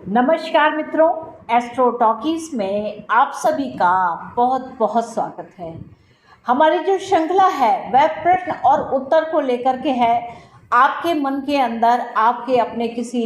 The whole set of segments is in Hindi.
नमस्कार मित्रों, एस्ट्रो टॉकीज में आप सभी का बहुत बहुत स्वागत है। हमारी जो श्रृंखला है वह प्रश्न और उत्तर को लेकर के है। आपके मन के अंदर आपके अपने किसी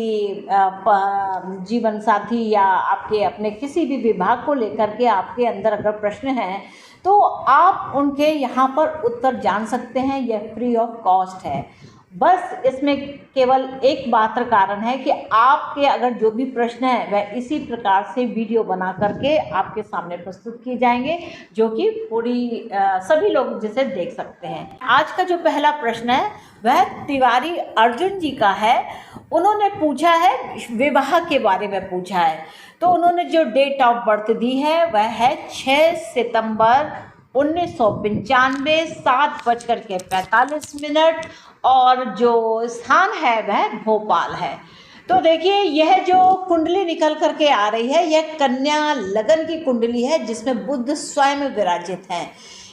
जीवन साथी या आपके अपने किसी भी विभाग को लेकर के आपके अंदर अगर प्रश्न हैं तो आप उनके यहाँ पर उत्तर जान सकते हैं। यह फ्री ऑफ कॉस्ट है। बस इसमें केवल एक मात्र कारण है कि आपके अगर जो भी प्रश्न है वह इसी प्रकार से वीडियो बना करके आपके सामने प्रस्तुत किए जाएंगे, जो कि पूरी सभी लोग जिसे देख सकते हैं। आज का जो पहला प्रश्न है वह तिवारी अर्जुन जी का है। उन्होंने पूछा है, विवाह के बारे में पूछा है। तो उन्होंने जो डेट ऑफ बर्थ दी है वह है 6 सितंबर 1995, 7:45 और जो स्थान है वह भोपाल है। तो देखिए, यह जो कुंडली निकल करके आ रही है यह कन्या लगन की कुंडली है, जिसमें बुध स्वयं विराजित हैं।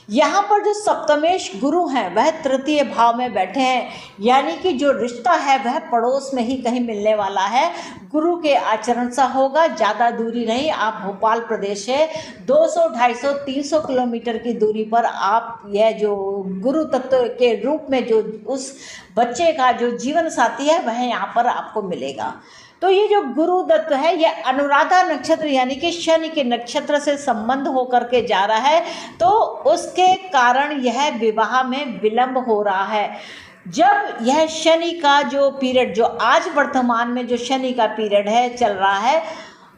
यहाँ पर जो सप्तमेश गुरु हैं वह तृतीय भाव में बैठे हैं, यानी कि जो रिश्ता है वह पड़ोस में ही कहीं मिलने वाला है। गुरु के आचरण सा होगा, ज़्यादा दूरी नहीं। आप भोपाल प्रदेश है 200, 250, 300 किलोमीटर की दूरी पर आप यह जो गुरु तत्व के रूप में जो उस बच्चे का जो जीवन साथी है वह यहाँ पर आपको मिलेगा। तो ये जो गुरु दत्त है यह अनुराधा नक्षत्र यानी कि शनि के नक्षत्र से संबंध होकर के जा रहा है, तो उसके कारण यह विवाह में विलंब हो रहा है। जब यह शनि का जो पीरियड, जो आज वर्तमान में जो शनि का पीरियड है चल रहा है,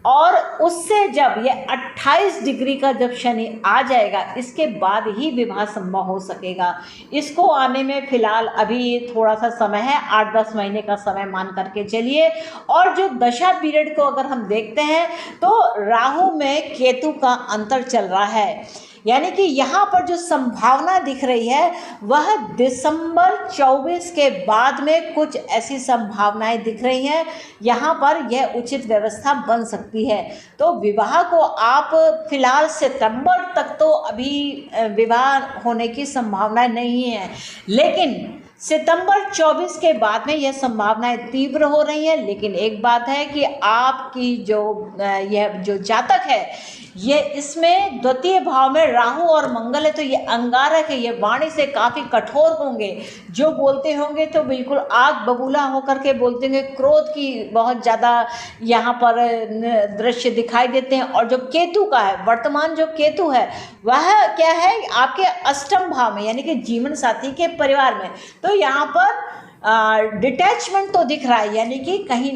और उससे जब यह 28 डिग्री का जब शनि आ जाएगा, इसके बाद ही विवाह संभव हो सकेगा। इसको आने में फिलहाल अभी थोड़ा सा समय है, 8-10 महीने का समय मान करके चलिए। और जो दशा पीरियड को अगर हम देखते हैं तो राहु में केतु का अंतर चल रहा है, यानी कि यहाँ पर जो संभावना दिख रही है वह दिसंबर 24 के बाद में कुछ ऐसी संभावनाएं दिख रही हैं। यहाँ पर यह उचित व्यवस्था बन सकती है। तो विवाह को आप फिलहाल सितंबर तक तो अभी विवाह होने की संभावनाएं नहीं है, लेकिन सितंबर 24 के बाद में यह संभावनाएं तीव्र हो रही हैं। लेकिन एक बात है कि आपकी यह जो जातक है ये इसमें द्वितीय भाव में राहु और मंगल है, तो ये अंगारक है। ये वाणी से काफ़ी कठोर होंगे, जो बोलते होंगे तो बिल्कुल आग बबूला होकर के बोलते होंगे। क्रोध की बहुत ज़्यादा यहाँ पर दृश्य दिखाई देते हैं। और जो केतु का है, वर्तमान जो केतु है वह क्या है आपके अष्टम भाव में, यानी कि जीवन साथी के परिवार में। तो यहाँ पर डिटैचमेंट तो दिख रहा है, यानी कि कहीं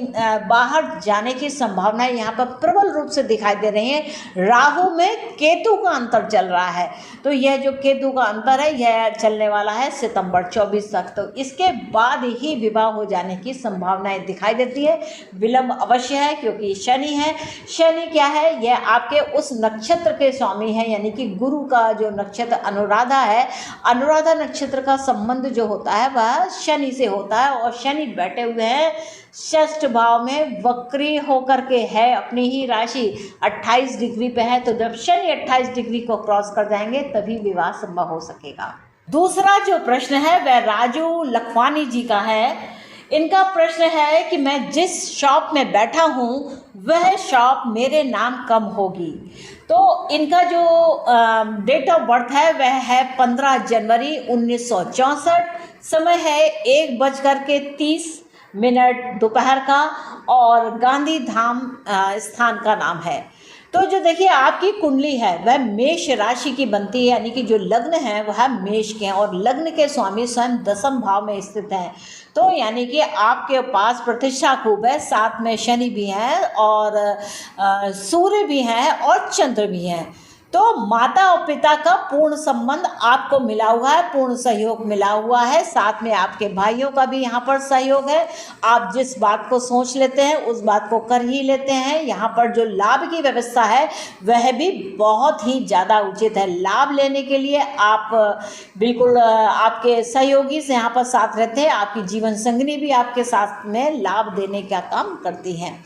बाहर जाने की संभावनाएं यहाँ पर प्रबल रूप से दिखाई दे रही हैं। राहु में केतु का अंतर चल रहा है, तो यह जो केतु का अंतर है यह चलने वाला है सितंबर 24 तक। तो इसके बाद ही विवाह हो जाने की संभावनाएं दिखाई देती है। विलंब अवश्य है, क्योंकि शनि है। शनि क्या है, यह आपके उस नक्षत्र के स्वामी है, यानी कि गुरु का जो नक्षत्र अनुराधा है, अनुराधा नक्षत्र का संबंध जो होता है वह शनि से होता है। और शनि बैठे हुए हैं षष्ठ भाव में, वक्री होकर के है, अपनी ही राशि 28 डिग्री पे है। तो जब शनि 28 डिग्री को क्रॉस कर जाएंगे तभी विवाह संभव हो सकेगा। दूसरा जो प्रश्न है वह राजू लखवानी जी का है। इनका प्रश्न है कि मैं जिस शॉप में बैठा हूँ वह शॉप मेरे नाम कब होगी। तो इनका जो डेट ऑफ बर्थ है वह है 15 जनवरी 1964। समय है 1:30 दोपहर का, और गांधी धाम स्थान का नाम है। तो जो देखिए आपकी कुंडली है वह मेष राशि की बनती है, यानी कि जो लग्न है वह मेष के हैं, और लग्न के स्वामी स्वयं दसम भाव में स्थित हैं। तो यानी कि आपके पास प्रतिष्ठा खूब है, साथ में शनि भी हैं और सूर्य भी हैं और चंद्र भी हैं। तो माता और पिता का पूर्ण संबंध आपको मिला हुआ है, पूर्ण सहयोग मिला हुआ है। साथ में आपके भाइयों का भी यहाँ पर सहयोग है। आप जिस बात को सोच लेते हैं उस बात को कर ही लेते हैं। यहाँ पर जो लाभ की व्यवस्था है वह भी बहुत ही ज़्यादा उचित है। लाभ लेने के लिए आप बिल्कुल आपके सहयोगी से यहाँ पर साथ रहते हैं। आपकी जीवन संगिनी भी आपके साथ में लाभ देने का काम करती हैं।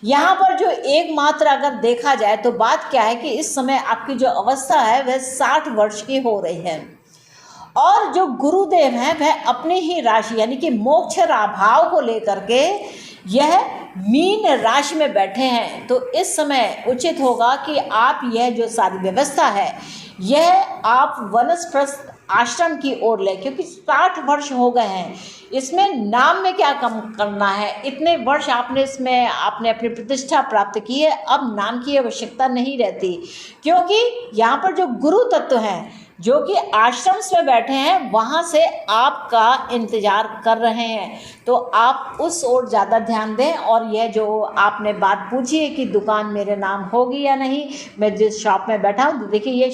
यहाँ पर जो एकमात्र अगर देखा जाए तो बात क्या है कि इस समय आपकी जो अवस्था है वह 60 वर्ष की हो रही है, और जो गुरुदेव हैं वह अपनी ही राशि यानी कि मोक्ष भाव को लेकर के यह मीन राशि में बैठे हैं, तो इस समय उचित होगा कि आप यह जो सारी व्यवस्था है यह आप वानप्रस्थ आश्रम की ओर ले, क्योंकि 60 वर्ष हो गए हैं। इसमें नाम में क्या कम करना है, इतने वर्ष आपने इसमें आपने अपनी प्रतिष्ठा प्राप्त की है, अब नाम की आवश्यकता नहीं रहती, क्योंकि यहाँ पर जो गुरु तत्व हैं जो कि आश्रम में बैठे हैं वहाँ से आपका इंतज़ार कर रहे हैं। तो आप उस ओर ज़्यादा ध्यान दें। और यह जो आपने बात पूछी है कि दुकान मेरे नाम होगी या नहीं, मैं जिस शॉप में बैठा हूँ, देखिए ये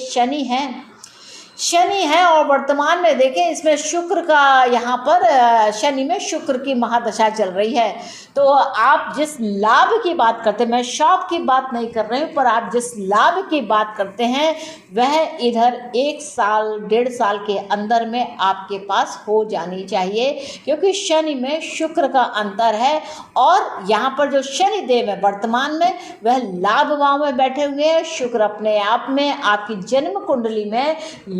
शनि है और वर्तमान में देखें इसमें शुक्र का, यहाँ पर शनि में शुक्र की महादशा चल रही है। तो आप जिस लाभ की बात करते हैं, मैं शॉप की बात नहीं कर रही हूँ, पर आप जिस लाभ की बात करते हैं वह इधर 1 साल 1.5 साल के अंदर में आपके पास हो जानी चाहिए, क्योंकि शनि में शुक्र का अंतर है। और यहाँ पर जो शनि देव है वर्तमान में वह लाभ भाव में बैठे हुए हैं। शुक्र अपने आप में आपकी जन्म कुंडली में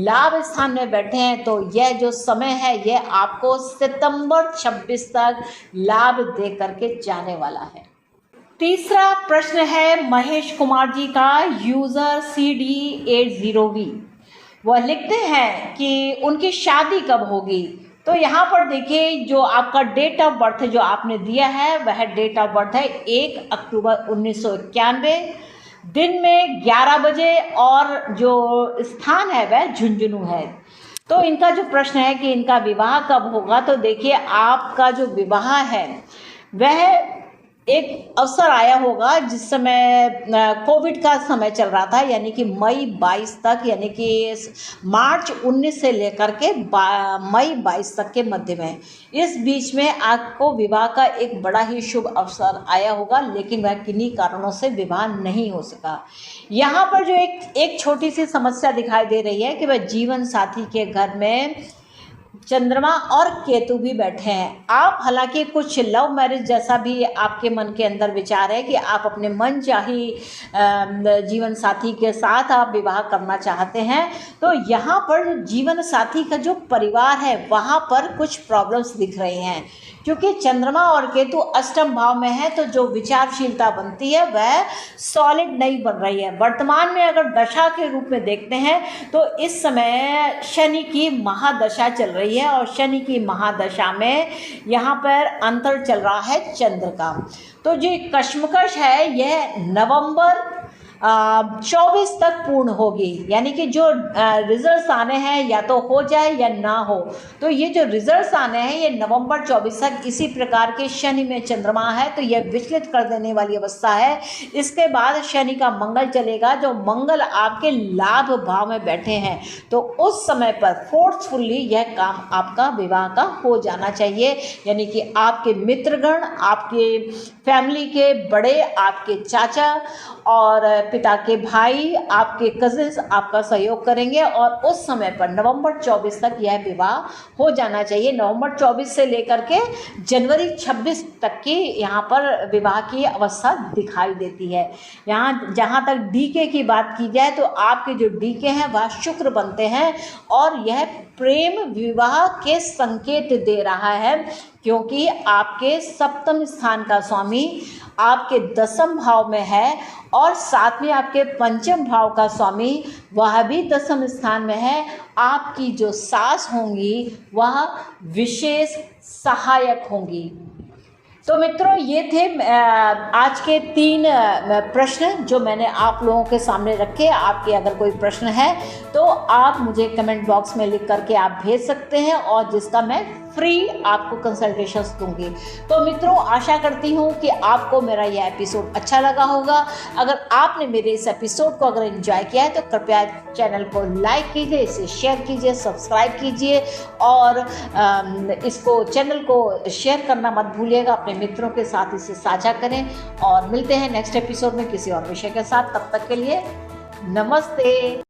लाभ स्थान में बैठे हैं। तो यह जो समय है यह आपको सितंबर 26 तक लाभ दे करके जाने वाला है। तीसरा प्रश्न है महेश कुमार जी का, यूज़र CD80V। वह लिखते हैं कि उनकी शादी कब होगी। तो यहाँ पर देखिए जो आपका डेट ऑफ बर्थ जो आपने दिया है वह डेट ऑफ बर्थ है 1 अक्टूबर 1991, दिन में 11 बजे, और जो स्थान है वह झुंझुनू है। तो इनका जो प्रश्न है कि इनका विवाह कब होगा, तो देखिए आपका जो विवाह है वह एक अवसर आया होगा जिस समय कोविड का समय चल रहा था, यानी कि मई 22 तक, यानी कि मार्च 19 से लेकर के मई 22 तक के मध्य में, इस बीच में आपको विवाह का एक बड़ा ही शुभ अवसर आया होगा, लेकिन वह किन्हीं कारणों से विवाह नहीं हो सका। यहाँ पर जो एक छोटी सी समस्या दिखाई दे रही है कि वह जीवन साथी के घर में चंद्रमा और केतु भी बैठे हैं। आप हालांकि कुछ लव मैरिज जैसा भी आपके मन के अंदर विचार है कि आप अपने मन चाही जीवन साथी के साथ आप विवाह करना चाहते हैं। तो यहाँ पर जीवन साथी का जो परिवार है वहाँ पर कुछ प्रॉब्लम्स दिख रही हैं, क्योंकि चंद्रमा और केतु अष्टम भाव में है। तो जो विचारशीलता बनती है वह सॉलिड नहीं बन रही है। वर्तमान में अगर दशा के रूप में देखते हैं तो इस समय शनि की महादशा चल रही है, और शनि की महादशा में यहाँ पर अंतर चल रहा है चंद्र का। तो जो कश्मकश है यह नवंबर 24 तक पूर्ण होगी, यानी कि जो रिजल्ट्स आने हैं या तो हो जाए या ना हो। तो ये जो रिजल्ट्स आने हैं ये नवंबर 24 तक इसी प्रकार के शनि में चंद्रमा है, तो यह विचलित कर देने वाली अवस्था है। इसके बाद शनि का मंगल चलेगा, जो मंगल आपके लाभ भाव में बैठे हैं। तो उस समय पर फोर्सफुली यह काम आपका विवाह का हो जाना चाहिए, यानी कि आपके मित्रगण, आपके फैमिली के बड़े, आपके चाचा और पिता के भाई, आपके कजिन्स आपका सहयोग करेंगे, और उस समय पर नवंबर 24 तक यह विवाह हो जाना चाहिए। नवंबर 24 से लेकर के जनवरी 26 तक की यहाँ पर विवाह की अवस्था दिखाई देती है। यहाँ जहाँ तक डीके की बात की जाए तो आपके जो डीके हैं वह शुक्र बनते हैं, और यह प्रेम विवाह के संकेत दे रहा है, क्योंकि आपके सप्तम स्थान का स्वामी आपके 10th भाव में है, और साथ में आपके 5th भाव का स्वामी वह भी 10th स्थान में है। आपकी जो सास होंगी वह विशेष सहायक होंगी। तो मित्रों ये थे आज के 3 प्रश्न जो मैंने आप लोगों के सामने रखे। आपके अगर कोई प्रश्न है तो आप मुझे कमेंट बॉक्स में लिख करके आप भेज सकते हैं, और जिसका मैं फ्री आपको कंसल्टेशंस दूंगी। तो मित्रों आशा करती हूँ कि आपको मेरा यह एपिसोड अच्छा लगा होगा। अगर आपने मेरे इस एपिसोड को अगर एंजॉय किया है तो कृपया चैनल को लाइक कीजिए, इसे शेयर कीजिए, सब्सक्राइब कीजिए, और इसको चैनल को शेयर करना मत भूलिएगा। अपने मित्रों के साथ इसे साझा करें, और मिलते हैं नेक्स्ट एपिसोड में किसी और विषय के साथ। तब तक के लिए नमस्ते।